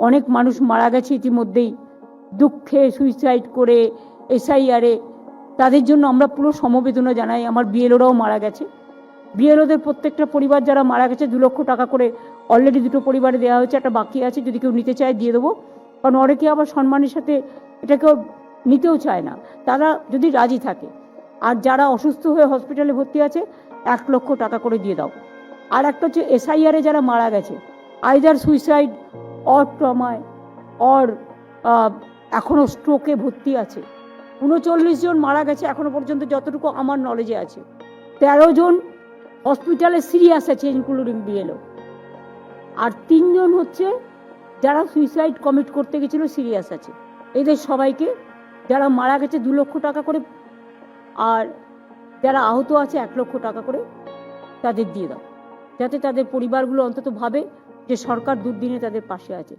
অনেক মানুষ মারা গেছে ইতিমধ্যেই, দুঃখে সুইসাইড করে, এসআইআরে। তাদের জন্য আমরা পুরো সমবেদনা জানাই। আমার বিএলওরাও মারা গেছে। বিএলওদের প্রত্যেকটা পরিবার যারা মারা গেছে 2 লক্ষ টাকা করে অলরেডি 2টো পরিবারে দেওয়া হয়েছে, একটা বাকি আছে, যদি কেউ নিতে চায় দিয়ে দেবো। কারণ অনেকে আবার সম্মানের সাথে এটা কেউ নিতেও চায় না, তারা যদি রাজি থাকে। আর যারা অসুস্থ হয়ে হসপিটালে ভর্তি আছে 1 লক্ষ টাকা করে দিয়ে দাও। আর একটা হচ্ছে এসআইআরে যারা মারা গেছে, আইদার সুইসাইড অর ট্রমায় অর এখনও স্ট্রোকে ভর্তি আছে। 39 জন মারা গেছে এখনো পর্যন্ত, যতটুকু আমার নলেজে আছে। 13 জন হসপিটালে সিরিয়াস আছে, ইনক্লুডিং বিএলও। আর 3 জন হচ্ছে যারা সুইসাইড কমিট করতে গেছিল, সিরিয়াস আছে। এদের সবাইকে, যারা মারা গেছে 2 লক্ষ টাকা করে, আর যারা আহত আছে 1 লক্ষ টাকা করে তাদের দিয়ে দাও, যাতে তাদের পরিবারগুলো অন্তত ভাবে যে সরকার দুর্দিনে তাদের পাশে আছে।